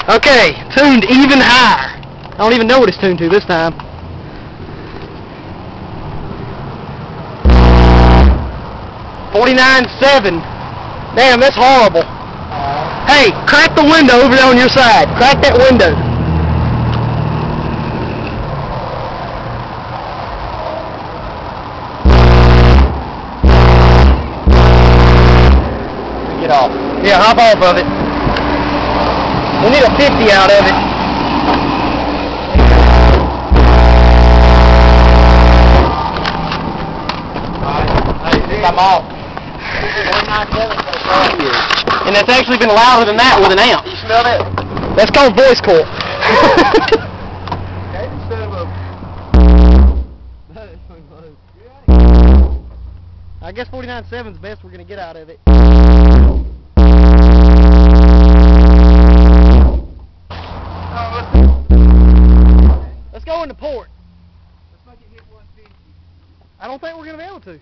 Okay, tuned even higher. I don't even know what it's tuned to this time. $49.7. Damn, that's horrible. Hey, crack the window over there on your side. Crack that window. Get off. Yeah, hop off of it. We need a 50 out of it. I'm off. And that's actually been louder than that with an amp. You smell that? That's called voice coil. I guess 49.7 is the best we're going to get out of it. Let's go into port. I don't think we're going to be able to.